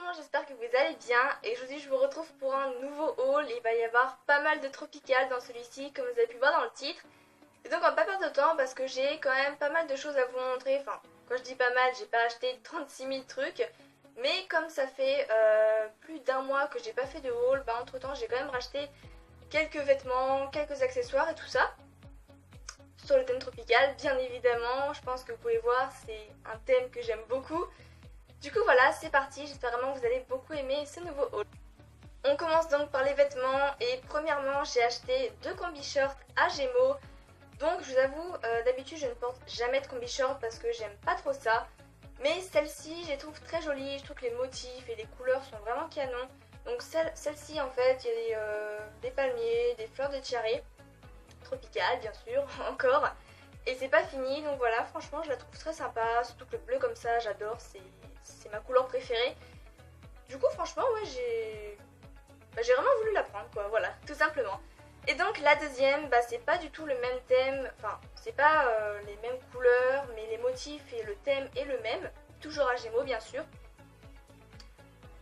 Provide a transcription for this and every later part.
monde, j'espère que vous allez bien et aujourd'hui je vous retrouve pour un nouveau haul. Il va y avoir pas mal de tropical dans celui-ci comme vous avez pu voir dans le titre. Et donc on va pas perdre de temps parce que j'ai quand même pas mal de choses à vous montrer. Enfin, quand je dis pas mal, j'ai pas acheté 36 000 trucs. Mais comme ça fait plus d'un mois que j'ai pas fait de haul, bah entre temps j'ai quand même racheté quelques vêtements, quelques accessoires et tout ça. Sur le thème tropical, bien évidemment, je pense que vous pouvez voir, c'est un thème que j'aime beaucoup. Du coup voilà, c'est parti, j'espère vraiment que vous allez beaucoup aimer ce nouveau haul. On commence donc par les vêtements et premièrement j'ai acheté deux combi-shirts à Gémeaux. Donc je vous avoue, d'habitude je ne porte jamais de combi-shirts parce que j'aime pas trop ça. Mais celle-ci je les trouve très jolies, je trouve que les motifs et les couleurs sont vraiment canons. Donc celle-ci en fait, il y a des palmiers, des fleurs de tiare, tropicales bien sûr, encore. Et c'est pas fini, donc voilà, franchement je la trouve très sympa, surtout que le bleu comme ça, j'adore, c'est ma couleur préférée. Du coup franchement ouais j'ai vraiment voulu la prendre quoi, voilà, tout simplement. Et donc la deuxième, bah c'est pas du tout le même thème, enfin c'est pas les mêmes couleurs, mais les motifs et le thème est le même, toujours à Gémeaux bien sûr.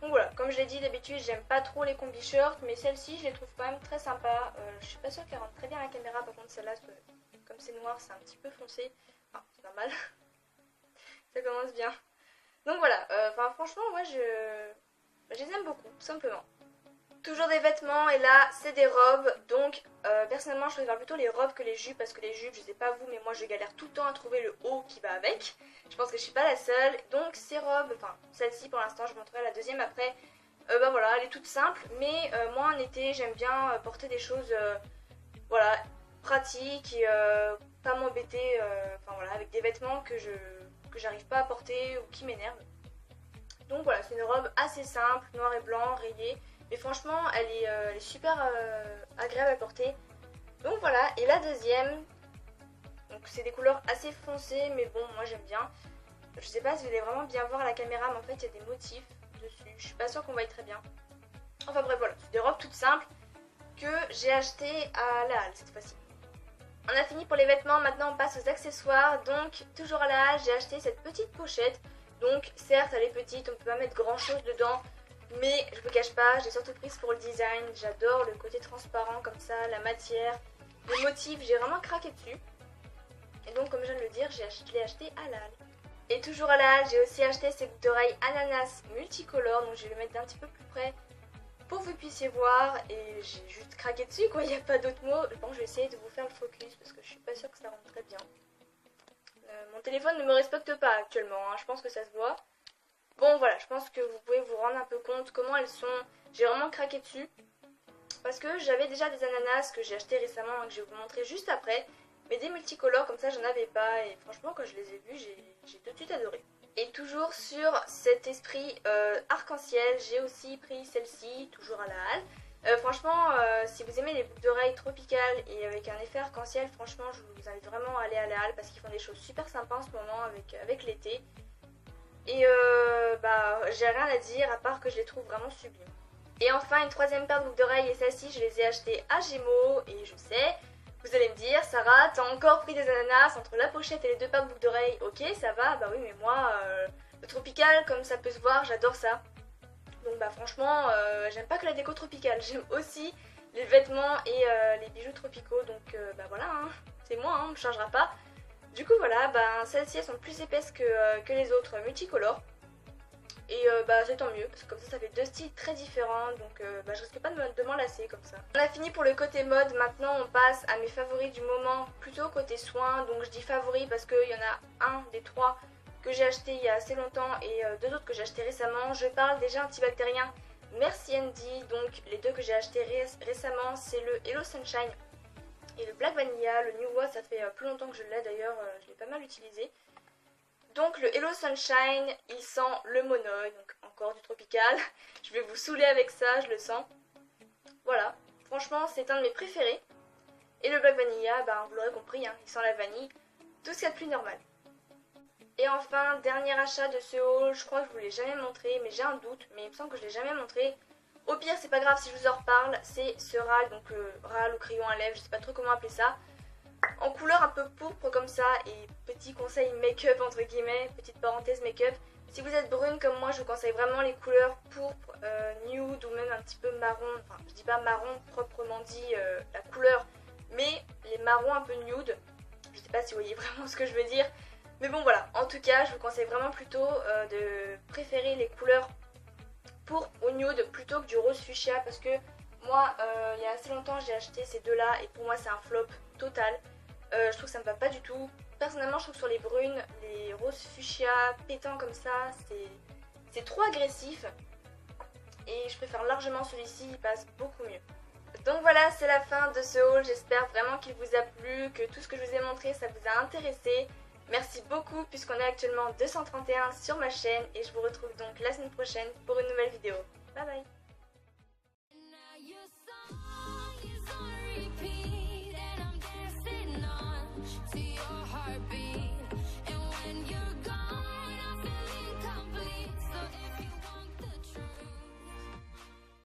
Donc voilà, comme je l'ai dit d'habitude j'aime pas trop les combi-shirts, mais celle-ci je les trouve quand même très sympa. Je suis pas sûre qu'elle rentre très bien à la caméra, par contre celle-là, comme c'est noir c'est un petit peu foncé, enfin c'est normal, ça commence bien. Donc voilà, enfin franchement ouais je les aime beaucoup, tout simplement. Toujours des vêtements et là c'est des robes, donc personnellement je préfère plutôt les robes que les jupes parce que les jupes je sais pas vous mais moi je galère tout le temps à trouver le haut qui va avec. Je pense que je suis pas la seule, donc ces robes, enfin celle-ci pour l'instant je vous montrerai la deuxième après, bah voilà elle est toute simple mais moi en été j'aime bien porter des choses voilà pratiques et pas m'embêter enfin voilà avec des vêtements que j'arrive pas à porter ou qui m'énervent. Donc voilà, c'est une robe assez simple, noir et blanc, rayée. Mais franchement, elle est super agréable à porter. Donc voilà, et la deuxième, donc c'est des couleurs assez foncées, mais bon, moi j'aime bien. Je sais pas si vous allez vraiment bien voir à la caméra, mais en fait il y a des motifs dessus. Je suis pas sûre qu'on voit très bien. Enfin bref, voilà, c'est des robes toutes simples que j'ai achetées à la Halle cette fois-ci. On a fini pour les vêtements, maintenant on passe aux accessoires. Donc toujours à la Halle, j'ai acheté cette petite pochette. Donc certes elle est petite, on peut pas mettre grand chose dedans, mais je vous cache pas, j'ai surtout prise pour le design. J'adore le côté transparent comme ça, la matière, les motifs, j'ai vraiment craqué dessus. Et donc comme je viens de le dire, je l'ai acheté à la Halle. Et toujours à la Halle, j'ai aussi acheté ces boucles d'oreilles ananas multicolores, donc je vais les mettre d'un petit peu plus près pour que vous puissiez voir. Et j'ai juste craqué dessus quoi, il n'y a pas d'autre mot. Bon, je vais essayer de vous faire le focus parce que je suis pas sûre que ça rentre très bien. Mon téléphone ne me respecte pas actuellement, hein, je pense que ça se voit. Bon voilà, je pense que vous pouvez vous rendre un peu compte comment elles sont. J'ai vraiment craqué dessus. Parce que j'avais déjà des ananas que j'ai acheté récemment et que je vais vous montrer juste après. Mais des multicolores comme ça j'en avais pas et franchement quand je les ai vus j'ai tout de suite adoré. Et toujours sur cet esprit arc-en-ciel, j'ai aussi pris celle-ci, toujours à la Halle. Franchement, si vous aimez les boucles d'oreilles tropicales et avec un effet arc-en-ciel, franchement, je vous invite vraiment à aller à la Halle parce qu'ils font des choses super sympas en ce moment avec l'été. Et bah, j'ai rien à dire à part que je les trouve vraiment sublimes. Et enfin, une troisième paire de boucles d'oreilles et celle-ci, je les ai achetées à Gémeaux. Et je sais, vous allez me dire, Sarah, t'as encore pris des ananas entre la pochette et les deux paires de boucles d'oreilles. Ok, ça va, bah oui, mais moi, le tropical, comme ça peut se voir, j'adore ça. Donc bah franchement, j'aime pas que la déco tropicale, j'aime aussi les vêtements et les bijoux tropicaux, donc bah voilà, hein, c'est moi, hein, on ne changera pas. Du coup voilà, bah, celles-ci elles sont plus épaisses que les autres multicolores. Et bah c'est tant mieux, parce que comme ça fait deux styles très différents, donc bah, je risque pas de m'enlacer comme ça. On a fini pour le côté mode, maintenant on passe à mes favoris du moment, plutôt côté soins. Donc je dis favoris parce qu'il y en a un des trois que j'ai acheté il y a assez longtemps et deux autres que j'ai acheté récemment. Je parle déjà antibactérien Merci Andy, donc les deux que j'ai acheté récemment c'est le Hello Sunshine et le Black Vanilla. Le New Watt ça fait plus longtemps que je l'ai d'ailleurs, je l'ai pas mal utilisé. Donc le Hello Sunshine il sent le monoï, donc encore du tropical. Je vais vous saouler avec ça, je le sens. Voilà, franchement c'est un de mes préférés. Et le Black Vanilla, bah, vous l'aurez compris, hein, il sent la vanille, tout ce qu'il y a de plus normal. Et enfin, dernier achat de ce haul, je crois que je vous l'ai jamais montré, mais j'ai un doute, mais il me semble que je l'ai jamais montré. Au pire, c'est pas grave si je vous en reparle, c'est ce râle, donc râle ou crayon à lèvres, je sais pas trop comment appeler ça. En couleur un peu pourpre comme ça, et petit conseil make-up entre guillemets, petite parenthèse make-up, Si vous êtes brune comme moi, je vous conseille vraiment les couleurs pourpre, nude ou même un petit peu marron. Enfin, je dis pas marron proprement dit la couleur, mais les marrons un peu nude. Je sais pas si vous voyez vraiment ce que je veux dire. Mais bon voilà, en tout cas, je vous conseille vraiment plutôt de préférer les couleurs pourpre ou nude plutôt que du rose fuchsia parce que moi, il y a assez longtemps, j'ai acheté ces deux-là et pour moi, c'est un flop total. Je trouve que ça me va pas du tout. Personnellement, je trouve que sur les brunes, les roses fuchsia pétants comme ça, c'est trop agressif. Et je préfère largement celui-ci, il passe beaucoup mieux. Donc voilà, c'est la fin de ce haul. J'espère vraiment qu'il vous a plu, que tout ce que je vous ai montré, ça vous a intéressé. Merci beaucoup puisqu'on est actuellement 231 sur ma chaîne et je vous retrouve donc la semaine prochaine pour une nouvelle vidéo. Bye bye!